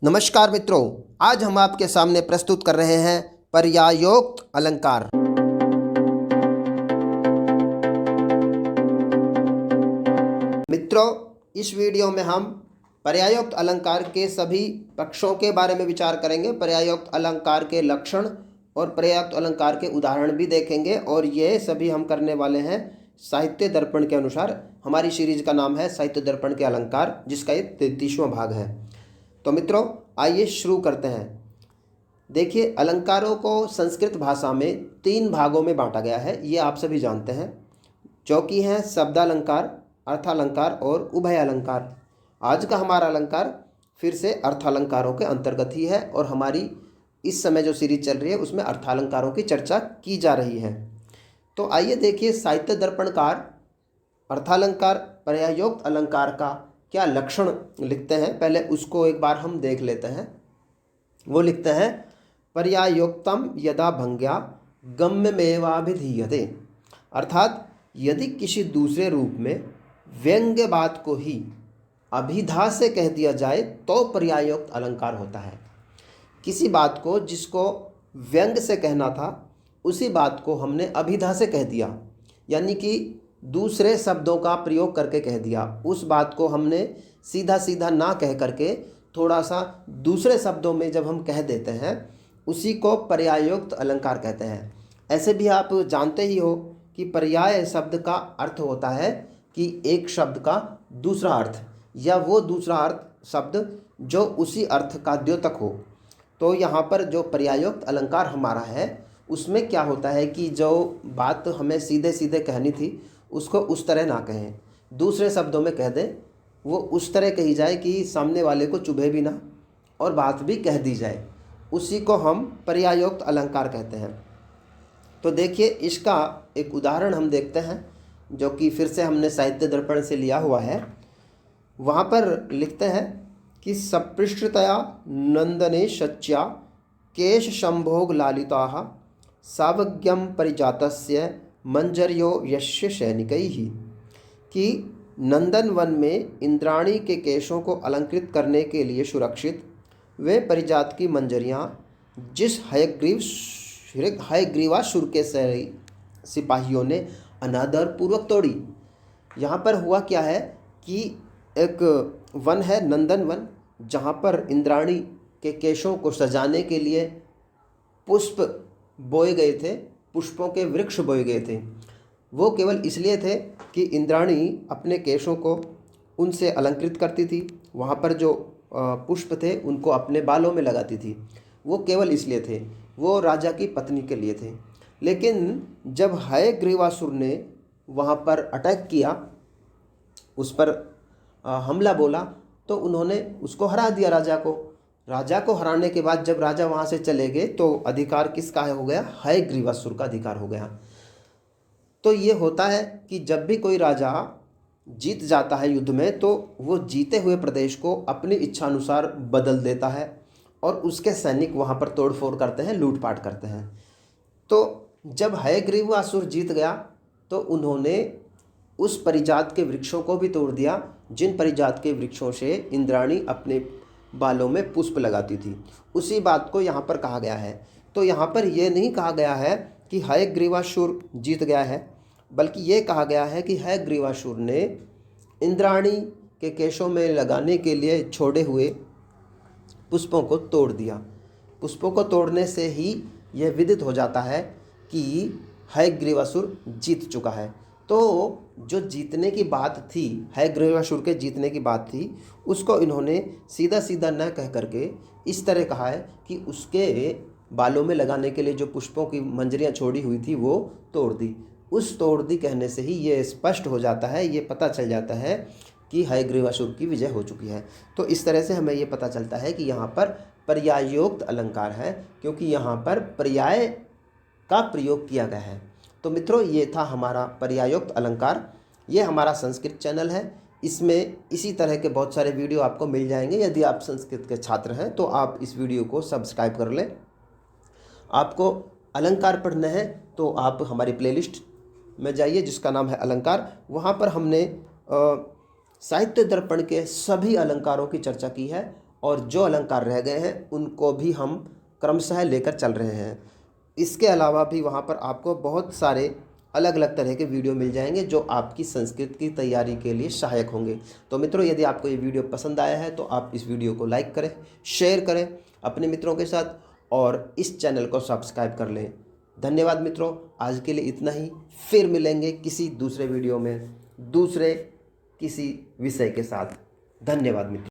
नमस्कार मित्रों, आज हम आपके सामने प्रस्तुत कर रहे हैं पर्यायोक्त अलंकार। मित्रों, इस वीडियो में हम पर्यायोक्त अलंकार के सभी पक्षों के बारे में विचार करेंगे। पर्यायोक्त अलंकार के लक्षण और पर्यायोक्त अलंकार के उदाहरण भी देखेंगे और ये सभी हम करने वाले हैं साहित्य दर्पण के अनुसार। हमारी सीरीज का नाम है साहित्य दर्पण के अलंकार, जिसका ये 33वां भाग है। तो मित्रों, आइए शुरू करते हैं। देखिए, अलंकारों को संस्कृत भाषा में 3 भागों में बांटा गया है, ये आप सभी जानते हैं, जो कि हैं शब्दालंकार, अर्थालंकार और उभय अलंकार। आज का हमारा अलंकार फिर से अर्थालंकारों के अंतर्गत ही है और हमारी इस समय जो सीरीज चल रही है उसमें अर्थालंकारों की चर्चा की जा रही है। तो आइए देखिए, साहित्य दर्पणकार अर्थालंकार पर्यायोक्त अलंकार का क्या लक्षण लिखते हैं। पहले उसको एक बार हम देख लेते हैं। वो लिखते हैं, पर्यायोक्तम यदा भंग्या गम्यमेवाभिधीयते। अर्थात यदि किसी दूसरे रूप में व्यंग्य बात को ही अभिधा से कह दिया जाए तो पर्यायोक्त अलंकार होता है। किसी बात को जिसको व्यंग्य से कहना था, उसी बात को हमने अभिधा से कह दिया, यानी कि दूसरे शब्दों का प्रयोग करके कह दिया। उस बात को हमने सीधा सीधा ना कह करके थोड़ा सा दूसरे शब्दों में जब हम कह देते हैं, उसी को पर्यायोक्त अलंकार कहते हैं। ऐसे भी आप जानते ही हो कि पर्याय शब्द का अर्थ होता है कि एक शब्द का दूसरा अर्थ या वो दूसरा अर्थ शब्द जो उसी अर्थ का द्योतक हो। तो यहाँ पर जो पर्यायोक्त अलंकार हमारा है, उसमें क्या होता है कि जो बात हमें सीधे सीधे कहनी थी उसको उस तरह ना कहें, दूसरे शब्दों में कह दें, वो उस तरह कही जाए कि सामने वाले को चुभे भी ना और बात भी कह दी जाए। उसी को हम पर्यायोक्त अलंकार कहते हैं। तो देखिए, इसका एक उदाहरण हम देखते हैं, जो कि फिर से हमने साहित्य दर्पण से लिया हुआ है। वहाँ पर लिखते हैं कि सपृष्टतया नंदने शच्या केश संभोग लालिताः सावज्ञम परिजातस्य मंजर्यो यस्य सैनिकैः। कि नंदन वन में इंद्राणी के केशों को अलंकृत करने के लिए सुरक्षित वे परिजात की मंजरियाँ जिस हयग्रीवासुर के सिपाहियों ने अनादर पूर्वक तोड़ी। यहाँ पर हुआ क्या है कि एक वन है, नंदन वन, जहाँ पर इंद्राणी के केशों को सजाने के लिए पुष्प बोए गए थे, पुष्पों के वृक्ष बोए गए थे। वो केवल इसलिए थे कि इंद्राणी अपने केशों को उनसे अलंकृत करती थी। वहाँ पर जो पुष्प थे उनको अपने बालों में लगाती थी। वो केवल इसलिए थे, वो राजा की पत्नी के लिए थे। लेकिन जब हयग्रीवासुर ने वहाँ पर अटैक किया, उस पर हमला बोला, तो उन्होंने उसको हरा दिया राजा को। राजा को हराने के बाद जब राजा वहाँ से चले गए तो अधिकार किसका हो गया? हयग्रीवासुर का अधिकार हो गया। तो ये होता है कि जब भी कोई राजा जीत जाता है युद्ध में, तो वो जीते हुए प्रदेश को अपनी इच्छानुसार बदल देता है और उसके सैनिक वहाँ पर तोड़फोड़ करते हैं, लूटपाट करते हैं। तो जब हयग्रीवासुर जीत गया तो उन्होंने उस परिजात के वृक्षों को भी तोड़ दिया, जिन परिजात के वृक्षों से इंद्राणी अपने बालों में पुष्प लगाती थी। उसी बात को यहाँ पर कहा गया है। तो यहाँ पर यह नहीं कहा गया है कि हयग्रीवासुर जीत गया है, बल्कि ये कहा गया है कि हयग्रीवासुर ने इंद्राणी के केशों में लगाने के लिए छोड़े हुए पुष्पों को तोड़ दिया। पुष्पों को तोड़ने से ही यह विदित हो जाता है कि हयग्रीवासुर जीत चुका है। तो जो जीतने की बात थी, हयग्रीवासुर के जीतने की बात थी, उसको इन्होंने सीधा सीधा न कह करके इस तरह कहा है कि उसके बालों में लगाने के लिए जो पुष्पों की मंजरियाँ छोड़ी हुई थी वो तोड़ दी। उस तोड़ दी कहने से ही ये स्पष्ट हो जाता है, ये पता चल जाता है कि हयग्रीवासुर की विजय हो चुकी है। तो इस तरह से हमें ये पता चलता है कि यहाँ पर पर्यायोक्त अलंकार है, क्योंकि यहाँ पर पर्याय का प्रयोग किया गया है। तो मित्रों, ये था हमारा पर्यायोक्त अलंकार। ये हमारा संस्कृत चैनल है, इसमें इसी तरह के बहुत सारे वीडियो आपको मिल जाएंगे। यदि आप संस्कृत के छात्र हैं तो आप इस वीडियो को सब्सक्राइब कर लें। आपको अलंकार पढ़ने हैं तो आप हमारी प्लेलिस्ट में जाइए, जिसका नाम है अलंकार। वहाँ पर हमने साहित्य दर्पण के सभी अलंकारों की चर्चा की है और जो अलंकार रह गए हैं उनको भी हम क्रमशः लेकर चल रहे हैं। इसके अलावा भी वहाँ पर आपको बहुत सारे अलग अलग तरह के वीडियो मिल जाएंगे जो आपकी संस्कृत की तैयारी के लिए सहायक होंगे। तो मित्रों, यदि आपको ये वीडियो पसंद आया है तो आप इस वीडियो को लाइक करें, शेयर करें अपने मित्रों के साथ और इस चैनल को सब्सक्राइब कर लें। धन्यवाद मित्रों, आज के लिए इतना ही। फिर मिलेंगे किसी दूसरे वीडियो में दूसरे किसी विषय के साथ। धन्यवाद मित्रों।